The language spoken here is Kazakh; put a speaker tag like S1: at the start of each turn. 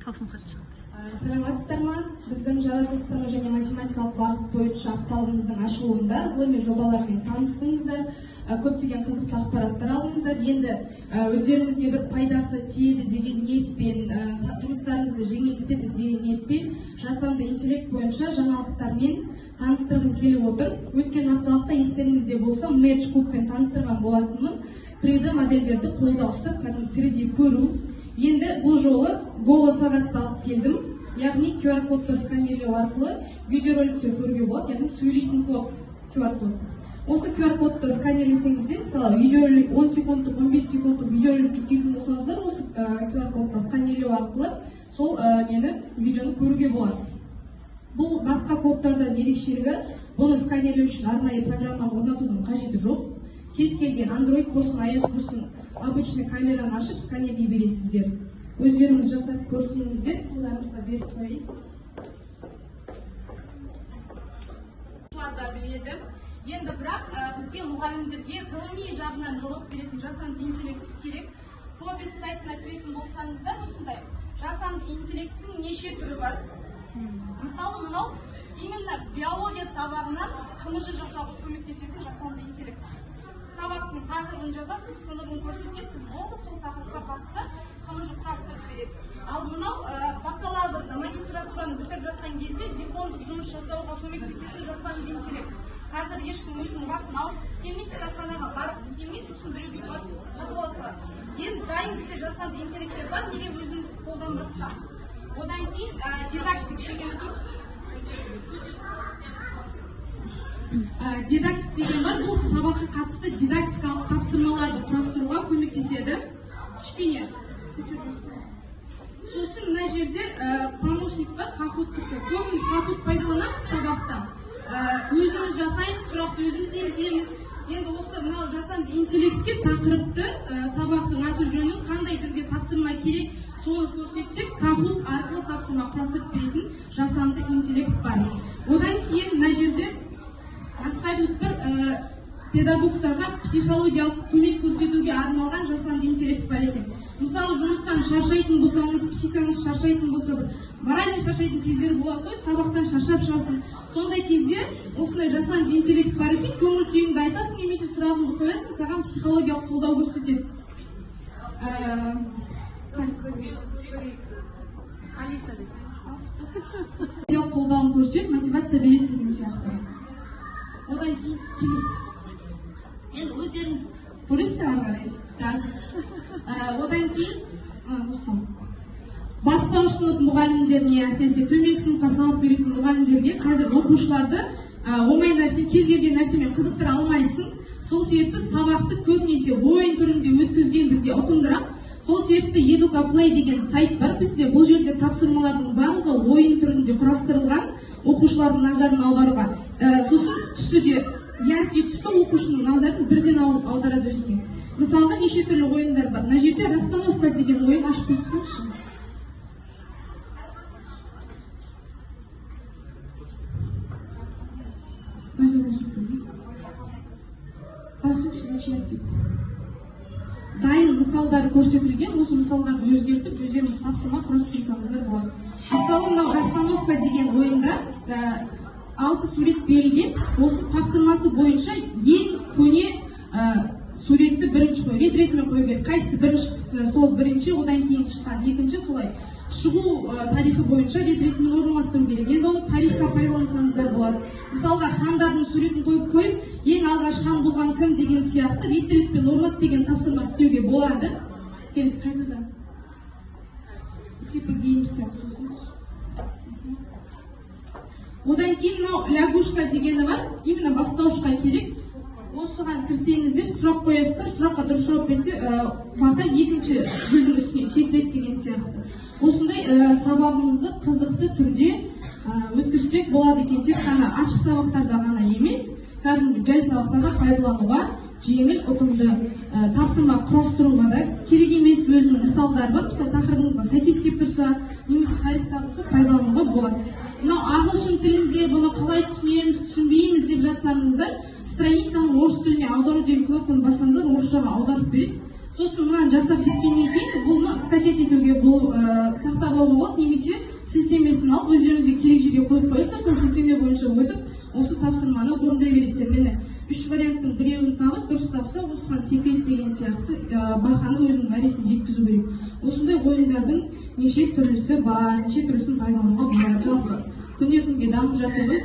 S1: Саламатсыздар ма? Біздің жаратылыстану және математикалық бағыт бойынша апталығымыздың ашылуында ғылыми жобалармен таныстыңыздар, көптеген қызықты ақпараттар алдыңыздар. Енді өздеріңізге бір пайдасы тиеді деген ниетпен, жұмыстарыңызды жеңілдетеді деген ниетпен жасанды интеллект бойынша жаңалықтармен таныстырғым келіп отыр. Өткен апталықта естеріңізде болса, Merge Cookпен таныстырған болатынмын. 3D модельдерді қолда ұстап, 3D көру. Енді бұл жолы Голо сағатты алып келдім. Яғни QR кодты сканерлеу арқылы видеороликте көруге болады, яғни сөйлейтін код QR код. Осы QR кодты сканерлесеңіздер, мысалы видеоролик 10 секундтық, 15 секундтық видеоролик жүктейтін болсаңыздар, осы QR кодты сканерлеу арқылы сол видеоны көруге болады. Бұл басқа кодтардан ерекшелігі, бұны сканерлеу үшін арнайы программа орнатудың қажеті жоқ. Кез келген Android болсын, iOS болсын, обычный камераны ашып сканерлей бересіздер. Өздеріңіз жасап көрсеңіздер, қолдарыңызға беріп қойын. Енді бірақ бізге мұғалімдерге ғылыми жағынан жауап беретін жасанды интеллект керек. Фобис сайтына кіретін болсаңыздар, осындай жасанды интеллекттің неше түрі бар. Мысалы, мынау именно биология сабағынан қымыжы жасауға көмектесетін жасанды интеллект. Сабақтың тақырыбын жазасыз, сыныбын көрсетесіз, болды, сол тақырыпқа қатысты қымыжы құрастырып береді. Ал мынау бакалаврда, магистратураны бітіріп жатқан кезде дипломдық жұмыс жасауға көмектесетін жасанды интеллект. Қазір ешкім өзінің басын ауыртқысы келмейді, кітапханаға барғысы келмейді, сосын біреуге сатып аласыздар. Енді дайын бізде жасанды интеллекттер бар, неге өзіміз қолданбасқа? Одан кейін дидактик деген тұр. Дидактик деген бар, бұл сабаққа қатысты дидактикалық тапсырмаларды құрастыруға көмектеседі. Кішкене сосын мына жерде помощник бар, Kahoot-тікі. Көбіміз Kahoot пайдаланамыз сабақта. Өзіміз жасаймыз, сұрақты өзіміз енгіземіз. Енді осы мынау жасанды интеллектке тақырыпты, сабақтың аты жөнін, қандай бізге тапсырма керек, соны көрсетсек, Kahoot арқылы тапсырма құрастырып беретін жасанды интеллект бар. Одан кейін мына жерде Аскабит бір педагогтарға психологиялық көмек көрсетуге арналған жасанды интеллект бар екен. Мысалы, жұмыстан шаршайтын болсаңыз, психикаңыз шаршайтын болса, моральный шаршайтын кездер болады ғой, сабақтан шаршап шығасың. Сондай кезде осындай жасанды интеллект бар екен, көңіл күйіңді айтасың, немесе сұрағыңды қоясың, саған психологиялық қолдау көрсетеді. Қолдауын көрсетеді, мотивация береді деген сияқты. Одан кейін келесі. Енді өздеріңіз көресіздер ары қарай. Одан кейін осы бастауыш сынып мұғалімдеріне, әсіресе төменгі сыныпқа салып беретін мұғалімдерге қазір оқушыларды оңай нәрсе, кез келген нәрсемен қызықтыра алмайсың. Сол себепті сабақты көбінесе ойын түрінде өткізген бізге ұтымдырақ. Сол себепті EducaPlay деген сайт бар бізде. Бұл жерде тапсырмалардың барлығы ойын түрінде құрастырылған, оқушылардың назарын аударуға. Сосын түсі де яркий түсті оқушының назарын бірден аударады өзіне. Мысалға неше түрлі ойындар бар. Мына жерде расстановка деген ойын ашып көрсеңізші. Басыңызшы начать деп. Дайын мысалдары көрсетілген, осы мысалдарды өзгертіп, өздеріңіз тапсырма құрастырсаңыздар болады. Мысалы, мынау расстановка деген ойында 6 сурет берілген, осы тапсырмасы бойынша ең көне суретті бірінші қой, рет-ретімен қою керек. Қайсы бірінші, сол бірінші, одан кейін шыққан екінші, солай шығу тарихы бойынша рет-ретімен орналастыру керек. Енді оны тарихқа пайдалансаңыздар болады. Мысалға, хандардың суретін қойып, ең алғаш хан болған кім деген сияқты рет-ретпен орнат деген тапсырма істеуге болады. Келесі қайтадан. Типі геймстер сөзіңіз. Одан кейін мынау лягушка дегені бар, именно бастаушыға керек. Осыған кірсеңіздер, сұрақ қоясыздар, сұраққа дұрыс жауап берсе, бақа екінші гүлдің үстіне секіреді деген сияқты. Осындай сабағымызды қызықты түрде өткізсек болады екен. Тек қана ашық сабақтарда ғана емес, кәдімгі жай сабақтарда пайдалануға жеңіл, ұтымды тапсырма құрастыруға да керек емес өзінің мысалдары бар. Мысалы, тақырыбыңызға сәйкес келіп тұрса, немесе тарих сабақта пайдалануға болады. Мынау ағылшын тілінде бұны қалай түсінеміз, түсінбейміз деп жатсаңыздар, страницаны орыс тіліне аудару деген кнопканы бассаңыздар, орысшаға аударып береді. сосын мынаны жасап біткеннен кейін бұны скачать етуге бұл сақтап алуға болады, немесе сілтемесін алып өздеріңізге керек жерге қойып қойыңыздар, сол сілтеме бойынша өтіп осы тапсырманы орындай бересіздер. Міне 3 варианттың біреуін тауып дұрыс тапса осыған секрет деген сияқты бағаны өзінің мәресіне жеткізу керек. Осындай ойындардың неше түрлісі бар, неше түрлісін пайдалануға болады. Жалпы күнге дамып жатыр ғой.